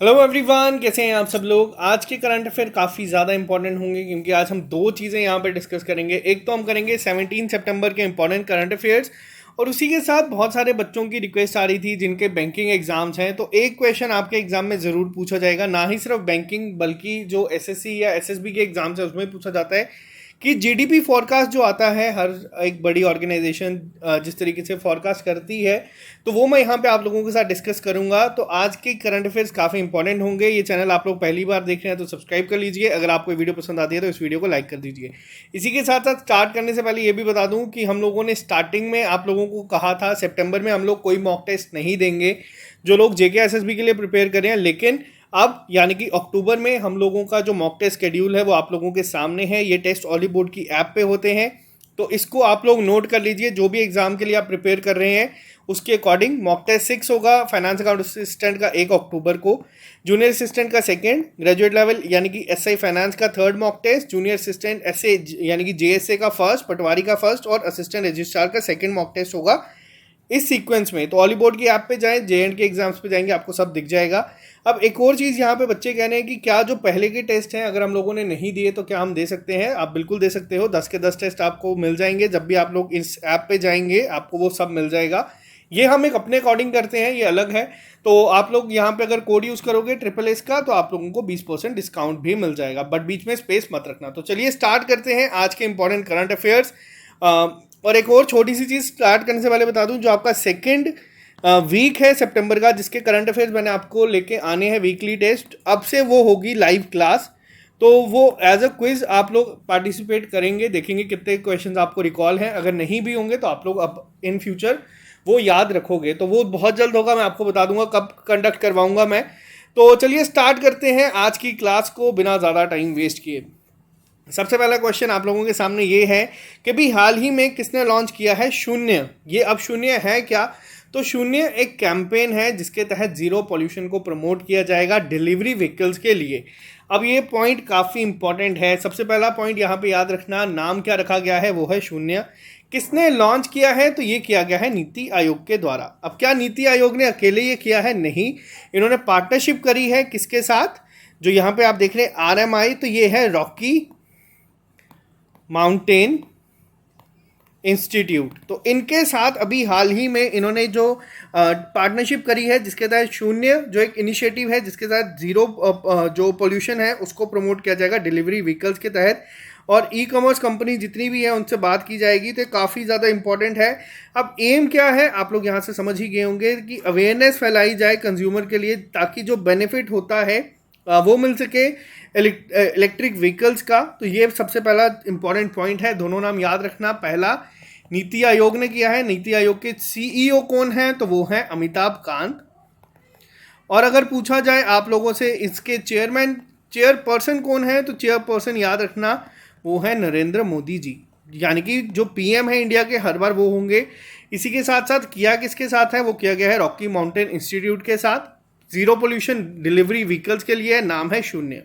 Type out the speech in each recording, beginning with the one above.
Hello everyone, कैसे हैं आप सब लोग। आज के करंट अफेयर काफ़ी ज़्यादा इंपॉर्टेंट होंगे क्योंकि आज हम दो चीज़ें यहाँ पर डिस्कस करेंगे। एक तो हम करेंगे 17 सितंबर के इंपॉर्टेंट करंट अफेयर्स, और उसी के साथ बहुत सारे बच्चों की रिक्वेस्ट आ रही थी जिनके बैंकिंग एग्जाम्स हैं, तो एक क्वेश्चन आपके एग्जाम में ज़रूर पूछा जाएगा। ना ही सिर्फ बैंकिंग बल्कि जो एसएससी या एसएसबी के एग्जाम्स हैं उसमें पूछा जाता है कि जीडीपी फॉरकास्ट जो आता है, हर एक बड़ी ऑर्गेनाइजेशन जिस तरीके से फॉरकास्ट करती है, तो वो मैं यहाँ पे आप लोगों के साथ डिस्कस करूंगा। तो आज के करंट अफेयर्स काफ़ी इंपॉर्टेंट होंगे। ये चैनल आप लोग पहली बार देख रहे हैं तो सब्सक्राइब कर लीजिए। अगर आपको ये वीडियो पसंद आती है तो इस वीडियो को लाइक कर दीजिए। इसी के साथ साथ स्टार्ट करने से पहले ये भी बता दूं कि हम लोगों ने स्टार्टिंग में आप लोगों को कहा था सितंबर में हम लोग कोई मॉक टेस्ट नहीं देंगे जो लोग जेके एसएसबी के लिए प्रिपेयर कर रहे हैं, लेकिन अब यानी कि अक्टूबर में हम लोगों का जो मॉक टेस्ट शेड्यूल है वो आप लोगों के सामने है। ये टेस्ट ऑली बोर्ड की ऐप पे होते हैं, तो इसको आप लोग नोट कर लीजिए। जो भी एग्जाम के लिए आप प्रिपेयर कर रहे हैं उसके अकॉर्डिंग मॉक टेस्ट 6 होगा। फाइनेंस अकाउंट असिस्टेंट का 1 अक्टूबर को, जूनियर असिस्टेंट का सेकंड, ग्रेजुएट लेवल यानी कि एसआई फाइनेंस का third mock test, junior assistant SA यानी कि जेएसए का फर्स्ट, पटवारी का फर्स्ट और असिस्टेंट रजिस्ट्रार का सेकंड मॉक टेस्ट होगा इस सीक्वेंस में। तो ऑली बोर्ड की ऐप पे जाएं, जेएंड के एग्जाम्स पे जाएंगे, आपको सब दिख जाएगा। अब एक और चीज़ यहाँ पे बच्चे कह रहे हैं कि क्या जो पहले के टेस्ट हैं अगर हम लोगों ने नहीं दिए तो क्या हम दे सकते हैं। आप बिल्कुल दे सकते हो। 10 के 10 टेस्ट आपको मिल जाएंगे। जब भी आप लोग इस ऐप पे जाएंगे आपको वो सब मिल जाएगा। ये हम एक अपने अकॉर्डिंग करते हैं, ये अलग है। तो आप लोग यहाँ पे अगर कोड यूज़ करोगे SSS का तो आप लोगों को 20% डिस्काउंट भी मिल जाएगा, बट बीच में स्पेस मत रखना। तो चलिए स्टार्ट करते हैं आज के इंपॉर्टेंट करंट अफेयर्स। और एक और छोटी सी चीज़ स्टार्ट करने से पहले बता दूं, जो आपका सेकंड वीक है सितंबर का जिसके करंट अफेयर्स मैंने आपको लेके आने हैं वीकली टेस्ट, अब से वो होगी लाइव क्लास। तो वो एज अ क्विज आप लोग पार्टिसिपेट करेंगे, देखेंगे कितने क्वेश्चंस आपको रिकॉल हैं। अगर नहीं भी होंगे तो आप लोग अब इन फ्यूचर वो याद रखोगे। तो वो बहुत जल्द होगा, मैं आपको बता दूंगा कब कंडक्ट करवाऊंगा मैं। तो चलिए स्टार्ट करते हैं आज की क्लास को बिना ज़्यादा टाइम वेस्ट किए। सबसे पहला क्वेश्चन आप लोगों के सामने ये है कि भी हाल ही में किसने लॉन्च किया है शून्य। ये अब शून्य है क्या? तो शून्य एक कैंपेन है जिसके तहत जीरो पॉल्यूशन को प्रमोट किया जाएगा डिलीवरी व्हीकल्स के लिए। अब ये पॉइंट काफ़ी इंपॉर्टेंट है। सबसे पहला पॉइंट यहाँ पे याद रखना, नाम क्या रखा गया है वो है शून्य। किसने लॉन्च किया है? तो ये किया गया है नीति आयोग के द्वारा। अब क्या नीति आयोग ने अकेले ये किया है? नहीं, इन्होंने पार्टनरशिप करी है। किसके साथ? जो यहाँ पे आप देख रहे हैं आरएमआई, तो ये है रॉकी माउंटेन इंस्टीट्यूट। तो इनके साथ अभी हाल ही में इन्होंने जो पार्टनरशिप करी है जिसके तहत शून्य जो एक इनिशिएटिव है जिसके तहत जीरो जो पोल्यूशन है उसको प्रमोट किया जाएगा डिलीवरी व्हीकल्स के तहत। और ई कॉमर्स कंपनी जितनी भी है उनसे बात की जाएगी, तो काफ़ी ज़्यादा इंपॉर्टेंट है। अब एम क्या है आप लोग यहाँ से समझ ही गए होंगे कि अवेयरनेस फैलाई जाए कंज्यूमर के लिए ताकि जो बेनिफिट होता है वो मिल सके इलेक्ट्रिक व्हीकल्स का। तो ये सबसे पहला इंपॉर्टेंट पॉइंट है, दोनों नाम याद रखना। पहला नीति आयोग ने किया है। नीति आयोग के सीईओ कौन है? तो वो हैं अमिताभ कांत। और अगर पूछा जाए आप लोगों से इसके चेयरपर्सन कौन है, तो चेयरपर्सन याद रखना वो है नरेंद्र मोदी जी, यानी कि जो पीएम है इंडिया के हर बार वो होंगे। इसी के साथ साथ किया किसके साथ है? वो किया गया है रॉकी माउंटेन इंस्टीट्यूट के साथ। जीरो पोल्यूशन डिलीवरी व्हीकल्स के लिए नाम है शून्य।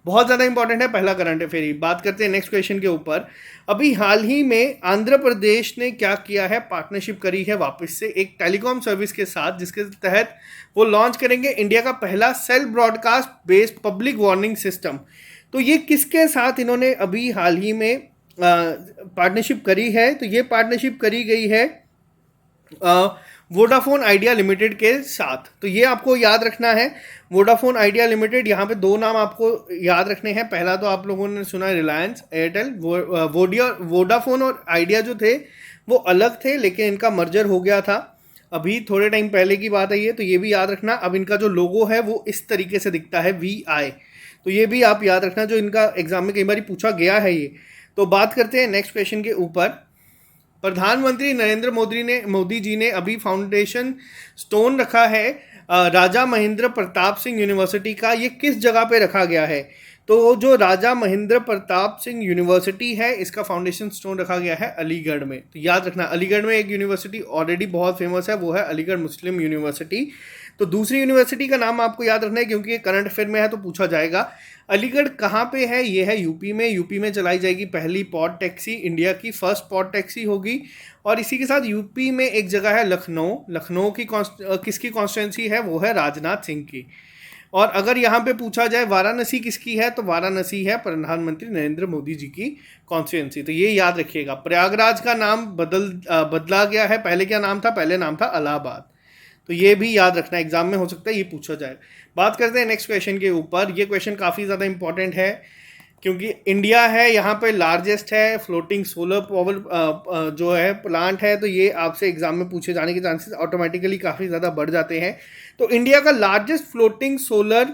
बहुत ज़्यादा इंपॉर्टेंट है पहला करंट अफेयर। बात करते हैं नेक्स्ट क्वेश्चन के ऊपर। अभी हाल ही में आंध्र प्रदेश ने क्या किया है? पार्टनरशिप करी है वापस से एक टेलीकॉम सर्विस के साथ जिसके तहत वो लॉन्च करेंगे इंडिया का पहला self broadcast based public warning system. तो ये किसके साथ इन्होंने अभी हाल ही में पार्टनरशिप करी है? तो ये पार्टनरशिप करी गई है वोडाफोन आइडिया लिमिटेड के साथ। तो ये आपको याद रखना है, वोडाफोन आइडिया लिमिटेड। यहाँ पे दो नाम आपको याद रखने हैं। पहला तो आप लोगों ने सुना रिलायंस एयरटेल। वोडाफोन और आइडिया जो थे वो अलग थे, लेकिन इनका मर्जर हो गया था अभी थोड़े टाइम पहले की बात है ये। तो ये भी याद रखना। अब इनका जो लोगो है वो इस तरीके से दिखता है, VI। तो ये भी आप याद रखना, जो इनका एग्जाम में कई बार पूछा गया है ये। तो बात करते हैं नेक्स्ट क्वेश्चन के ऊपर। प्रधानमंत्री नरेंद्र मोदी जी ने अभी फाउंडेशन स्टोन रखा है राजा महेंद्र प्रताप सिंह यूनिवर्सिटी का। ये किस जगह पे रखा गया है? तो जो राजा महेंद्र प्रताप सिंह यूनिवर्सिटी है इसका फाउंडेशन स्टोन रखा गया है अलीगढ़ में। तो याद रखना, अलीगढ़ में एक यूनिवर्सिटी ऑलरेडी बहुत फेमस है, वो है अलीगढ़ मुस्लिम यूनिवर्सिटी। तो दूसरी यूनिवर्सिटी का नाम आपको याद रखना है क्योंकि ये करंट अफेयर में है तो पूछा जाएगा। अलीगढ़ कहाँ पे है? ये है यूपी में। यूपी में चलाई जाएगी पहली पॉड टैक्सी, इंडिया की फर्स्ट पॉड टैक्सी होगी। और इसी के साथ यूपी में एक जगह है लखनऊ। लखनऊ की किसकी कॉन्स्टिट्यूंसी है? वो है राजनाथ सिंह की। और अगर यहाँ पे पूछा जाए वाराणसी किसकी है, तो वाराणसी है प्रधानमंत्री नरेंद्र मोदी जी की कॉन्स्टिट्यूंसी। तो ये याद रखिएगा। प्रयागराज का नाम बदला गया है। पहले क्या नाम था? पहले नाम था इलाहाबाद। तो ये भी याद रखना, एग्जाम में हो सकता है ये पूछा जाए। बात करते हैं नेक्स्ट क्वेश्चन के ऊपर। ये क्वेश्चन काफ़ी ज़्यादा इंपॉर्टेंट है क्योंकि इंडिया है यहाँ पे लार्जेस्ट है फ्लोटिंग सोलर पावर जो है प्लांट है, तो ये आपसे एग्जाम में पूछे जाने के चांसेस ऑटोमेटिकली काफ़ी ज़्यादा बढ़ जाते हैं। तो इंडिया का लार्जेस्ट फ्लोटिंग सोलर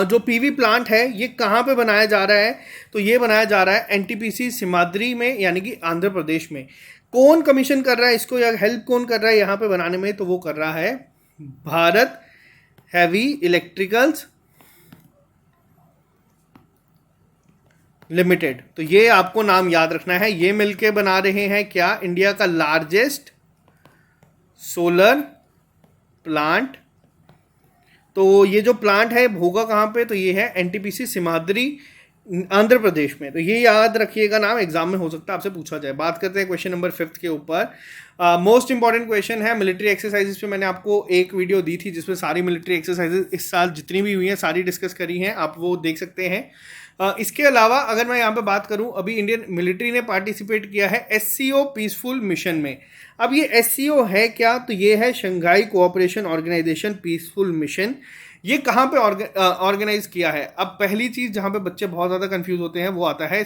जो पीवी प्लांट है ये कहाँ पे बनाया जा रहा है? तो ये बनाया जा रहा है एनटीपीसी सिमाद्री में, यानी कि आंध्र प्रदेश में। कौन कमीशन कर रहा है इसको या हेल्प कौन कर रहा है यहाँ पे बनाने में? तो वो कर रहा है भारत हैवी इलेक्ट्रिकल्स लिमिटेड। तो ये आपको नाम याद रखना है। ये मिलके बना रहे हैं क्या? इंडिया का लार्जेस्ट सोलर प्लांट। तो ये जो प्लांट है होगा कहाँ पे? तो ये है एनटीपीसी सिमाद्री आंध्र प्रदेश में। तो ये याद रखिएगा नाम, एग्जाम में हो सकता है आपसे पूछा जाए। बात करते हैं क्वेश्चन नंबर 5 के ऊपर। मोस्ट इंपॉर्टेंट क्वेश्चन है मिलिट्री एक्सरसाइजेस पे। मैंने आपको एक वीडियो दी थी जिसमें सारी मिलिट्री एक्सरसाइजेस इस साल जितनी भी हुई हैं सारी डिस्कस करी हैं, आप वो देख सकते हैं। इसके अलावा अगर मैं यहाँ पे बात करूँ, अभी इंडियन मिलिट्री ने पार्टिसिपेट किया है एससीओ पीसफुल मिशन में। अब ये एससीओ है क्या? तो ये है Shanghai Cooperation Organisation peaceful mission. ये कहाँ पे ऑर्गेनाइज किया है? अब पहली चीज़ जहाँ पे बच्चे बहुत ज़्यादा कंफ्यूज होते हैं वो आता है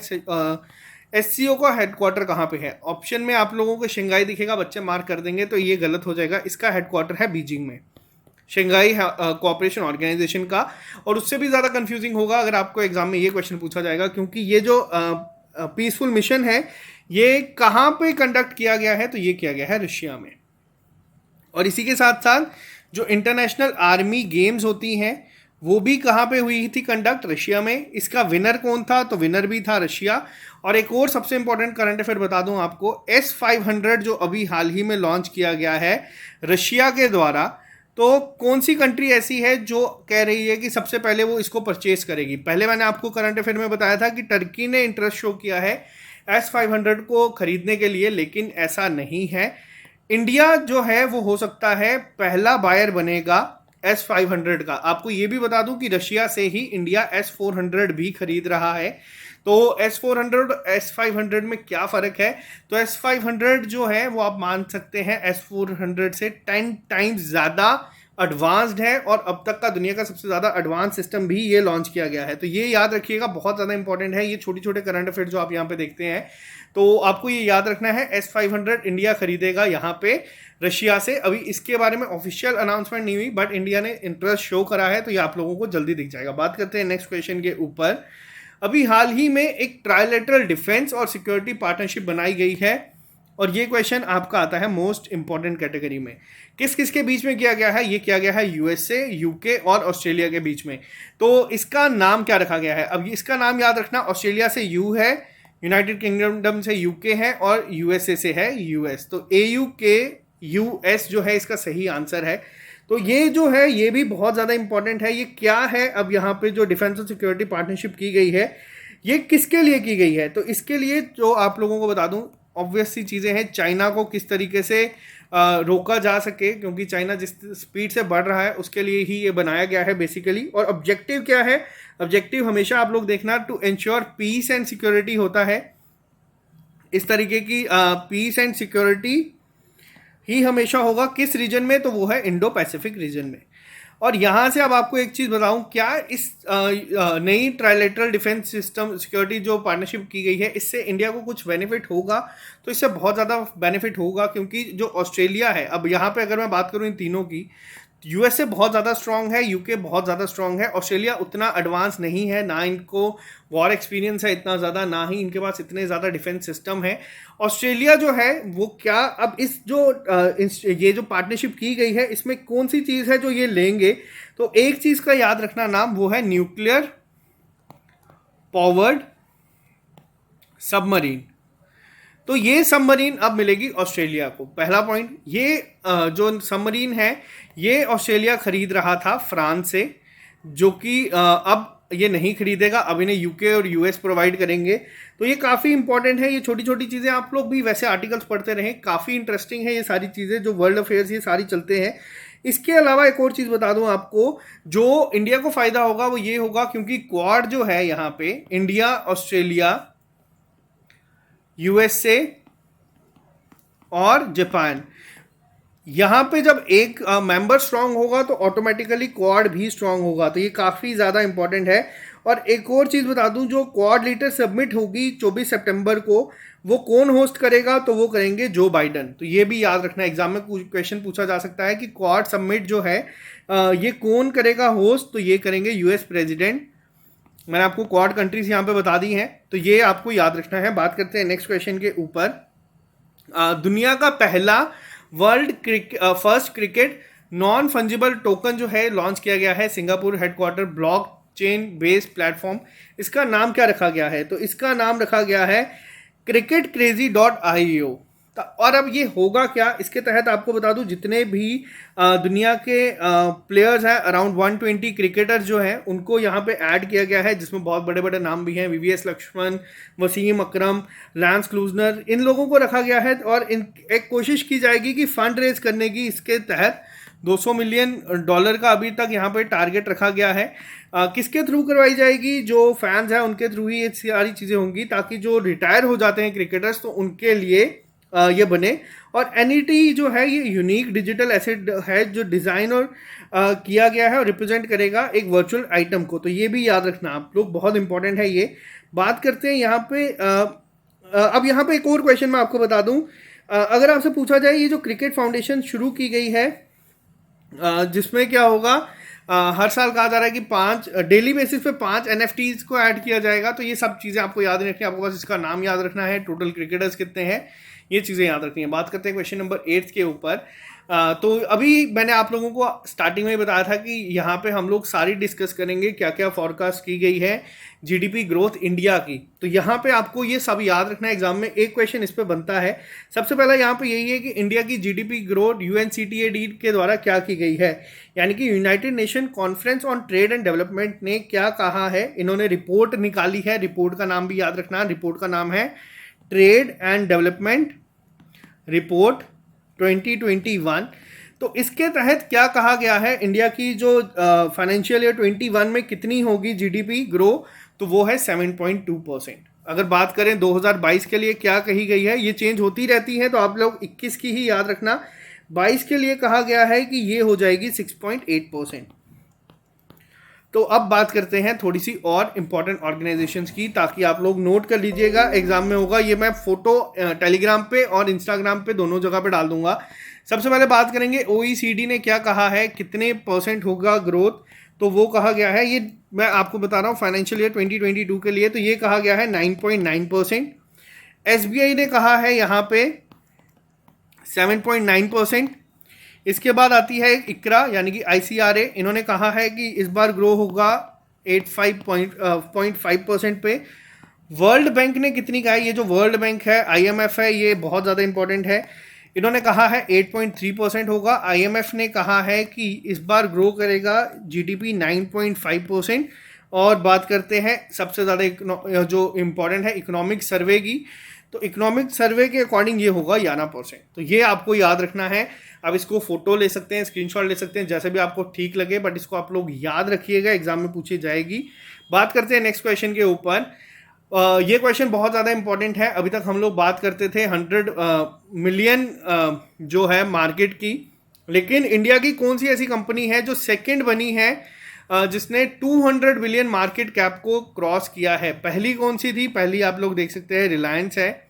एससीओ का हेडक्वार्टर कहाँ पे है। ऑप्शन में आप लोगों को शंघाई दिखेगा, बच्चे मार्क कर देंगे, तो ये गलत हो जाएगा। इसका हेडक्वार्टर है बीजिंग में, शंघाई कोऑपरेशन ऑर्गेनाइजेशन का। और उससे भी ज़्यादा कंफ्यूजिंग होगा अगर आपको एग्जाम में ये क्वेश्चन पूछा जाएगा, क्योंकि ये जो पीसफुल मिशन है ये कहाँ पे कंडक्ट किया गया है? तो ये किया गया है रशिया में। और इसी के साथ साथ जो इंटरनेशनल आर्मी गेम्स होती हैं वो भी कहाँ पे हुई थी कंडक्ट? रशिया में। इसका विनर कौन था? तो विनर भी था रशिया। और एक और सबसे इंपॉर्टेंट करंट अफेयर बता दूं आपको, S-500 जो अभी हाल ही में लॉन्च किया गया है रशिया के द्वारा, तो कौन सी कंट्री ऐसी है जो कह रही है कि सबसे पहले वो इसको परचेज करेगी? पहले मैंने आपको करंट अफेयर में बताया था कि टर्की ने इंटरेस्ट शो किया है S-500 को खरीदने के लिए, लेकिन ऐसा नहीं है। इंडिया जो है वो हो सकता है पहला बायर बनेगा S-500 का। आपको ये भी बता दूं कि रशिया से ही इंडिया S-400 भी खरीद रहा है। तो S-400 S-500 में क्या फ़र्क है? तो S-500 जो है वो आप मान सकते हैं S-400 से 10 टाइम्स ज़्यादा एडवांस्ड है, और अब तक का दुनिया का सबसे ज़्यादा एडवांस सिस्टम भी ये लॉन्च किया गया है। तो ये याद रखिएगा, बहुत ज़्यादा इंपॉर्टेंट है। ये छोटे छोटे करंट अफेयर जो आप यहाँ पे देखते हैं, तो आपको ये याद रखना है S-500 इंडिया खरीदेगा यहाँ पे रशिया से। अभी इसके बारे में ऑफिशियल अनाउंसमेंट नहीं हुई, बट इंडिया ने इंटरेस्ट शो करा है, तो ये आप लोगों को जल्दी दिख जाएगा। बात करते हैं नेक्स्ट क्वेश्चन के ऊपर। अभी हाल ही में एक ट्राइलेटरल डिफेंस और सिक्योरिटी पार्टनरशिप बनाई गई है, और ये क्वेश्चन आपका आता है मोस्ट इंपॉर्टेंट कैटेगरी में। किस किस के बीच में किया गया है? ये किया गया है यूएसए, यूके और ऑस्ट्रेलिया के बीच में। तो इसका नाम क्या रखा गया है? अब इसका नाम याद रखना, ऑस्ट्रेलिया से यू है, यूनाइटेड किंगडम से यूके है, और यूएसए से है यूएस। तो AU के US जो है इसका सही आंसर है। तो ये जो है ये भी बहुत ज़्यादा इंपॉर्टेंट है। ये क्या है? अब यहाँ पे जो डिफेंस और सिक्योरिटी पार्टनरशिप की गई है ये किसके लिए की गई है? तो इसके लिए जो आप लोगों को बता दूं, ऑब्वियस सी चीज़ें हैं। चाइना को किस तरीके से रोका जा सके, क्योंकि चाइना जिस स्पीड से बढ़ रहा है उसके लिए ही ये बनाया गया है बेसिकली। और ऑब्जेक्टिव क्या है? ऑब्जेक्टिव हमेशा आप लोग देखना, to ensure peace and security होता है। इस तरीके की पीस एंड सिक्योरिटी ही हमेशा होगा किस रीजन में? तो वो है इंडो पैसिफिक रीजन में। और यहाँ से अब आपको एक चीज़ बताऊँ, क्या इस नई ट्राइलेटरल डिफेंस सिस्टम सिक्योरिटी जो पार्टनरशिप की गई है इससे इंडिया को कुछ बेनिफिट होगा? तो इससे बहुत ज़्यादा बेनिफिट होगा, क्योंकि जो ऑस्ट्रेलिया है, अब यहाँ पे अगर मैं बात करूँ इन तीनों की, यूएसए बहुत ज़्यादा स्ट्रांग है, यूके बहुत ज़्यादा स्ट्रांग है, ऑस्ट्रेलिया उतना एडवांस नहीं है, ना इनको वॉर एक्सपीरियंस है इतना ज़्यादा, ना ही इनके पास इतने ज़्यादा डिफेंस सिस्टम है। ऑस्ट्रेलिया जो है वो क्या, अब इस जो ये जो पार्टनरशिप की गई है इसमें कौन सी चीज़ है जो ये लेंगे? तो एक चीज़ का याद रखना नाम, वो है न्यूक्लियर पावर्ड सबमरीन। तो ये सबमरीन अब मिलेगी ऑस्ट्रेलिया को। पहला पॉइंट, ये जो सबमरीन है ये ऑस्ट्रेलिया खरीद रहा था फ्रांस से, जो कि अब ये नहीं खरीदेगा, अब इन्हें यूके और यूएस प्रोवाइड करेंगे। तो ये काफ़ी इंपॉर्टेंट है। ये छोटी छोटी चीज़ें आप लोग भी वैसे आर्टिकल्स पढ़ते रहें, काफ़ी इंटरेस्टिंग है ये सारी चीज़ें, जो वर्ल्ड अफेयर्स ये सारी चलते हैं इसके अलावा एक और चीज़ बता दूं आपको, जो इंडिया को फ़ायदा होगा वो ये होगा क्योंकि क्वाड जो है यहाँ पे इंडिया, ऑस्ट्रेलिया, यूएसए और जापान, यहाँ पे जब एक मेंबर स्ट्रांग होगा तो ऑटोमेटिकली क्वाड भी स्ट्रांग होगा, तो ये काफ़ी ज़्यादा इंपॉर्टेंट है। और एक और चीज़ बता दूं, जो क्वाड लीडर सबमिट होगी 24 सितंबर को, वो कौन होस्ट करेगा, तो वो करेंगे जो बाइडन। तो ये भी याद रखना, एग्जाम में क्वेश्चन पूछा जा सकता है कि क्वाड सबमिट जो है ये कौन करेगा होस्ट, तो ये करेंगे यूएस प्रेसिडेंट। मैंने आपको क्वाड कंट्रीज यहाँ पे बता दी हैं, तो ये आपको याद रखना है। बात करते हैं नेक्स्ट क्वेश्चन के ऊपर। दुनिया का पहला first cricket non fungible token जो है लॉन्च किया गया है, Singapore headquarter blockchain based platform. इसका नाम क्या रखा गया है, तो इसका नाम रखा गया है cricketcrazy.io। और अब ये होगा क्या, इसके तहत आपको बता दूं, जितने भी दुनिया के प्लेयर्स हैं, अराउंड 120 क्रिकेटर्स जो हैं, उनको यहाँ पे ऐड किया गया है, जिसमें बहुत बड़े बड़े नाम भी हैं, वीवीएस लक्ष्मण, वसीम अकरम, लैंस क्लूजनर, इन लोगों को रखा गया है। और एक कोशिश की जाएगी कि फंड रेज करने की, इसके तहत $200 मिलियन का अभी तक यहाँ पे टारगेट रखा गया है। किसके थ्रू करवाई जाएगी, जो फैंस हैं उनके थ्रू ही ये सारी चीज़ें होंगी, ताकि जो रिटायर हो जाते हैं क्रिकेटर्स तो उनके लिए ये बने। और एनईटी जो है ये यूनिक डिजिटल एसेट है, जो डिज़ाइन और किया गया है और रिप्रेजेंट करेगा एक वर्चुअल आइटम को, तो ये भी याद रखना आप लोग, बहुत इंपॉर्टेंट है ये। बात करते हैं यहाँ पे अब यहाँ पे एक और क्वेश्चन मैं आपको बता दूं, अगर आपसे पूछा जाए ये जो क्रिकेट फाउंडेशन शुरू की गई है, जिसमें क्या होगा, हर साल कहा जा रहा है कि 5 डेली बेसिस पे 5 NFTs को ऐड किया जाएगा, तो ये सब चीज़ें आपको याद रखनी है। आपको बस इसका नाम याद रखना है, टोटल क्रिकेटर्स कितने हैं, ये चीज़ें याद रखनी है। बात करते हैं क्वेश्चन नंबर 8 के ऊपर। तो अभी मैंने आप लोगों को स्टार्टिंग में बताया था कि यहाँ पे हम लोग सारी डिस्कस करेंगे क्या क्या फॉरकास्ट की गई है जीडीपी ग्रोथ इंडिया की। तो यहाँ पे आपको ये सब याद रखना है, एग्जाम में एक क्वेश्चन इस पे बनता है। सबसे पहला यहाँ पे यही है कि इंडिया की जीडीपी ग्रोथ UNCTAD के द्वारा क्या की गई है, यानी कि United nation conference on trade and development ने क्या कहा है। इन्होंने रिपोर्ट निकाली है, रिपोर्ट का नाम भी याद रखना, रिपोर्ट का नाम है ट्रेड एंड डेवलपमेंट रिपोर्ट 2021। तो इसके तहत क्या कहा गया है, इंडिया की जो फाइनेंशियल ईयर 21 में कितनी होगी जीडीपी ग्रो, तो वो है 7.2%। अगर बात करें 2022 के लिए क्या कही गई है, ये चेंज होती रहती है, तो आप लोग 21 की ही याद रखना। 22 के लिए कहा गया है कि ये हो जाएगी 6.8%। तो अब बात करते हैं थोड़ी सी और इम्पॉर्टेंट ऑर्गेनाइजेशंस की, ताकि आप लोग नोट कर लीजिएगा, एग्जाम में होगा। ये मैं फोटो टेलीग्राम पे और इंस्टाग्राम पे दोनों जगह पे डाल दूंगा। सबसे पहले बात करेंगे OECD ने क्या कहा है, कितने % होगा ग्रोथ, तो वो कहा गया है, ये मैं आपको बता रहा हूँ फाइनेंशियल ईयर 2022 के लिए, तो ये कहा गया है 9.9%। SBI ने कहा है यहाँ पे 7.9%। इसके बाद आती है इकरा यानी कि ICRA, इन्होंने कहा है कि इस बार ग्रो होगा 85.5% पे। वर्ल्ड बैंक ने कितनी कहा है, ये जो वर्ल्ड बैंक है, IMF है, ये बहुत ज़्यादा इंपॉर्टेंट है, इन्होंने कहा है 8.3% होगा। IMF ने कहा है कि इस बार ग्रो करेगा जीडीपी 9.5%। और बात करते हैं सबसे ज़्यादा जो इम्पॉर्टेंट है इकोनॉमिक सर्वे की, तो इकोनॉमिक सर्वे के अकॉर्डिंग ये होगा 11%। तो ये आपको याद रखना है। अब इसको फोटो ले सकते हैं, स्क्रीनशॉट ले सकते हैं, जैसे भी आपको ठीक लगे, बट इसको आप लोग याद रखिएगा, एग्जाम में पूछी जाएगी। बात करते हैं नेक्स्ट क्वेश्चन के ऊपर। ये क्वेश्चन बहुत ज़्यादा इंपॉर्टेंट है। अभी तक हम लोग बात करते थे 100 मिलियन जो है मार्केट की, लेकिन इंडिया की कौन सी ऐसी कंपनी है जो सेकंड बनी है जिसने 200 बिलियन मार्केट कैप को क्रॉस किया है। पहली कौन सी थी, पहली आप लोग देख सकते हैं रिलायंस है,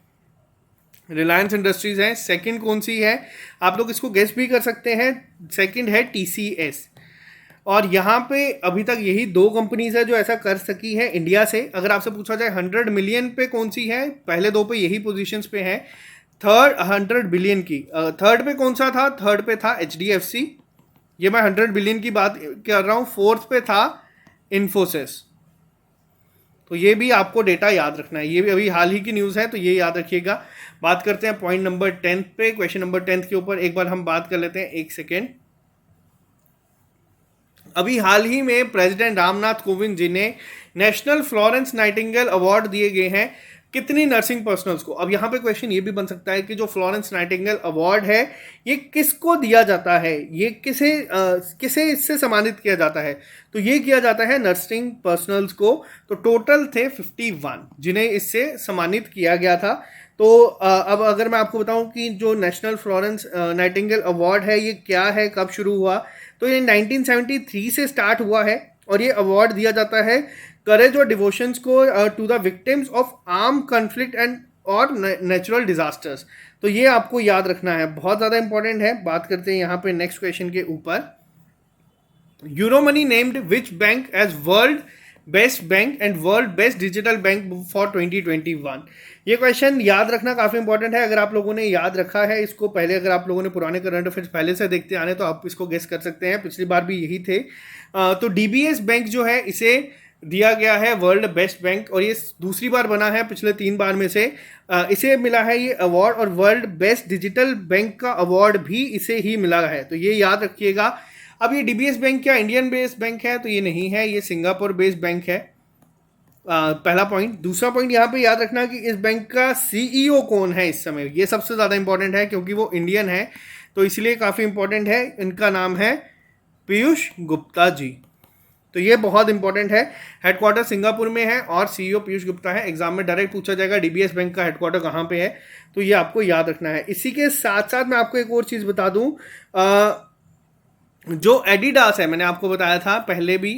रिलायंस इंडस्ट्रीज है। सेकंड कौन सी है, आप लोग इसको गेस भी कर सकते हैं, सेकंड है TCS। और यहाँ पे अभी तक यही 2 कंपनीज है जो ऐसा कर सकी है इंडिया से। अगर आपसे पूछा जाए 100 मिलियन पे कौन सी है, पहले 2 पे यही पोजीशंस पे है। थर्ड 100 बिलियन की थर्ड पे कौन सा था, थर्ड पे था HDFC, ये मैं 100 बिलियन की बात कर रहा हूँ। फोर्थ पे था इन्फोसिस। तो ये भी आपको डेटा याद रखना है, ये भी अभी हाल ही की न्यूज़ है, तो ये याद रखिएगा। बात करते हैं पॉइंट नंबर 10 पे, क्वेश्चन नंबर 10 के ऊपर एक बार हम बात कर लेते हैं, एक सेकेंड। अभी हाल ही में प्रेसिडेंट रामनाथ कोविंद जी ने नेशनल फ्लोरेंस नाइटिंगेल अवार्ड दिए गए हैं कितनी नर्सिंग पर्सनल्स को। अब यहाँ पे क्वेश्चन ये भी बन सकता है कि जो फ्लोरेंस नाइटिंगेल अवार्ड है ये किसको दिया जाता है, ये किसे इससे सम्मानित किया जाता है। तो ये किया जाता है नर्सिंग पर्सनल्स को। तो टोटल थे 51 जिन्हें इससे सम्मानित किया गया था। तो अब अगर मैं आपको बताऊं कि जो नेशनल फ्लोरेंस नाइटिंगेल अवार्ड है ये क्या है, कब शुरू हुआ, तो ये 1973 से स्टार्ट हुआ है और ये अवार्ड दिया जाता है करेज और डिवोशंस को to the victims of arm conflict and और नेचुरल डिजास्टर्स। तो ये आपको याद रखना है, बहुत ज़्यादा इंपॉर्टेंट है। बात करते हैं यहाँ पे नेक्स्ट क्वेश्चन के ऊपर। Euromoney named which bank as world best bank and world best digital bank for 2021। ये क्वेश्चन याद रखना काफ़ी इंपॉर्टेंट है। अगर आप लोगों ने याद रखा है इसको पहले, अगर आप लोगों ने पुराने करंट अफेयर्स पहले से देखते आने तो आप इसको गेस कर सकते हैं, पिछली बार भी यही थे। तो डीबीएस बैंक जो है इसे दिया गया है वर्ल्ड बेस्ट बैंक और ये दूसरी बार बना है पिछले 3 बार में से। इसे मिला है ये अवार्ड और वर्ल्ड बेस्ट डिजिटल बैंक का अवार्ड भी इसे ही मिला है, तो ये याद रखिएगा। अब ये डीबीएस बैंक क्या इंडियन बेस्ड बैंक है, तो ये नहीं है, ये सिंगापुर बेस्ड बैंक है। पहला पॉइंट। दूसरा पॉइंट यहाँ पे याद रखना कि इस बैंक का सीईओ कौन है इस समय, ये सबसे ज़्यादा इंपॉर्टेंट है क्योंकि वो इंडियन है तो इसलिए काफ़ी इंपॉर्टेंट है। इनका नाम है पीयूष गुप्ता जी, तो ये बहुत इंपॉर्टेंट है। हेडक्वार्टर सिंगापुर में है और सीईओ पीयूष गुप्ता है। एग्जाम में डायरेक्ट पूछा जाएगा डीबीएस बैंक का हेडक्वार्टर कहाँ पे है, तो ये आपको याद रखना है। इसी के साथ साथ मैं आपको एक और चीज़ बता दूं, जो एडिडास है, मैंने आपको बताया था पहले भी,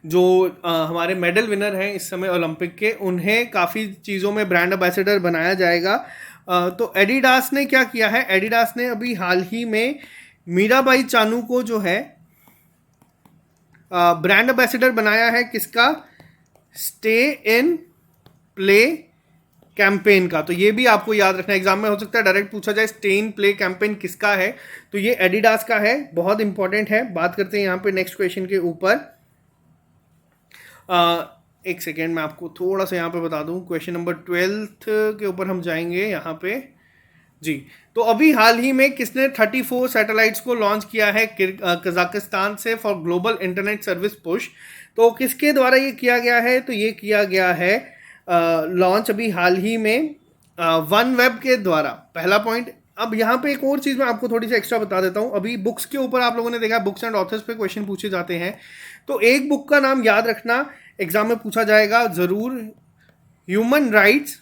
जो हमारे मेडल विनर हैं इस समय ओलंपिक के, उन्हें काफ़ी चीज़ों में ब्रांड एम्बेसडर बनाया जाएगा। तो एडिडास ने क्या किया है, एडिडास ने अभी हाल ही में मीराबाई चानू को जो है ब्रांड एम्बेसडर बनाया है। किसका? स्टे इन प्ले कैंपेन का। तो ये भी आपको याद रखना, एग्जाम में हो सकता है डायरेक्ट पूछा जाए स्टे इन प्ले कैंपेन किसका है, तो ये एडिडास का है, बहुत इंपॉर्टेंट है। बात करते हैं यहाँ पे नेक्स्ट क्वेश्चन के ऊपर। एक सेकेंड मैं आपको थोड़ा सा यहाँ पे बता दूँ, क्वेश्चन नंबर 12 के ऊपर हम जाएंगे यहाँ पे जी। तो अभी हाल ही में किसने 34 सैटेलाइट्स को लॉन्च किया है कजाकिस्तान से for global internet service push. तो किसके द्वारा ये किया गया है, तो ये किया गया है लॉन्च अभी हाल ही में वन वेब के द्वारा। पहला पॉइंट। अब यहाँ पे एक और चीज़ मैं आपको थोड़ी सी एक्स्ट्रा बता देता हूँ। अभी बुक्स के ऊपर आप लोगों ने देखा बुक्स एंड ऑथर्स पे क्वेश्चन पूछे जाते हैं, तो एक बुक का नाम याद रखना, एग्जाम में पूछा जाएगा ज़रूर, human rights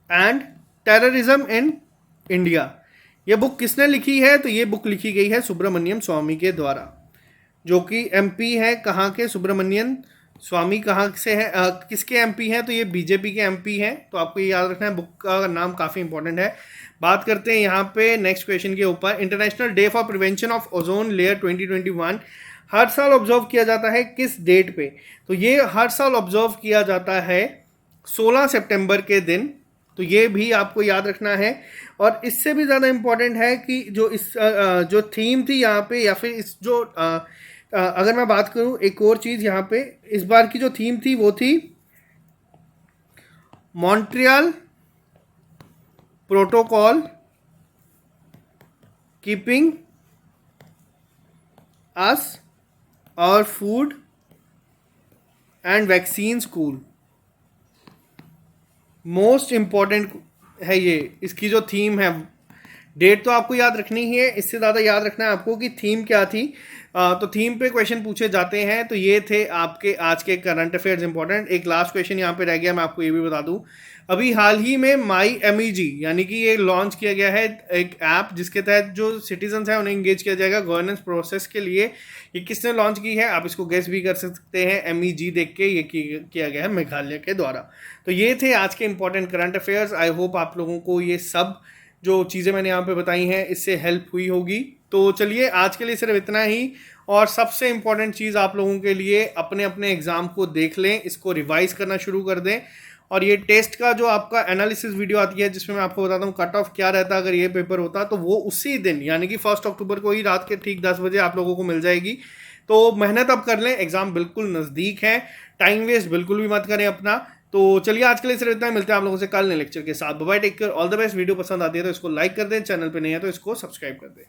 and terrorism in India. ये बुक किसने लिखी है, तो ये बुक लिखी गई है सुब्रमण्यम स्वामी के द्वारा, जो कि एमपी है। कहाँ के? सुब्रमण्यम स्वामी कहाँ से है, किसके एमपी हैं, तो ये बीजेपी के एमपी हैं। तो आपको ये याद रखना है, बुक का नाम काफ़ी इंपॉर्टेंट है। बात करते हैं यहाँ पे नेक्स्ट क्वेश्चन के ऊपर। International day for prevention of ozone layer 2021 हर साल ऑब्जर्व किया जाता है किस डेट पे, तो ये हर साल ऑब्जर्व किया जाता है 16 सितंबर के दिन। तो ये भी आपको याद रखना है। और इससे भी ज़्यादा इम्पोर्टेंट है कि जो इस जो थीम थी यहाँ पे, या फिर इस जो अगर मैं बात करूँ एक और चीज़ यहाँ पे, इस बार की जो थीम थी वो थी मॉन्ट्रियल प्रोटोकॉल कीपिंग अस और food and vaccine school. Most important है ये, इसकी जो थीम है। डेट तो आपको याद रखनी ही है, इससे ज़्यादा याद रखना है आपको कि थीम क्या थी। तो थीम पे क्वेश्चन पूछे जाते हैं। तो ये थे आपके आज के करंट अफेयर्स इंपॉर्टेंट। एक लास्ट क्वेश्चन यहाँ पे रह गया, मैं आपको ये भी बता दूँ। अभी हाल ही में माई MEG यानी कि ये लॉन्च किया गया है एक ऐप, जिसके तहत जो सिटीजन्स हैं उन्हें इंगेज किया जाएगा गवर्नेंस प्रोसेस के लिए। ये किसने लॉन्च की है, आप इसको गेस भी कर सकते हैं, MEG देख के। ये किया गया है मेघालय के द्वारा। तो ये थे आज के important current affairs. I hope आप लोगों को ये सब जो चीज़ें मैंने यहाँ पे बताई हैं इससे हेल्प हुई होगी। तो चलिए आज के लिए सिर्फ इतना ही। और सबसे इम्पॉर्टेंट चीज़ आप लोगों के लिए, अपने अपने एग्ज़ाम को देख लें, इसको रिवाइज करना शुरू कर दें। और ये टेस्ट का जो आपका एनालिसिस वीडियो आती है, जिसमें मैं आपको बताता हूँ कट ऑफ क्या रहता अगर ये पेपर होता, तो वो उसी दिन यानी कि 1 अक्टूबर को ही रात के ठीक 10 बजे आप लोगों को मिल जाएगी। तो मेहनत अब कर लें, एग्ज़ाम बिल्कुल नज़दीक है, टाइम वेस्ट बिल्कुल भी मत करें अपना। तो चलिए आज के लिए सिर्फ इतना ही, मिलते हैं आप लोगों से कल नए लेक्चर के साथ। Bye bye, take care, all the best. Video पसंद आती है तो इसको लाइक कर दें, चैनल पे नहीं है तो इसको सब्सक्राइब कर दें।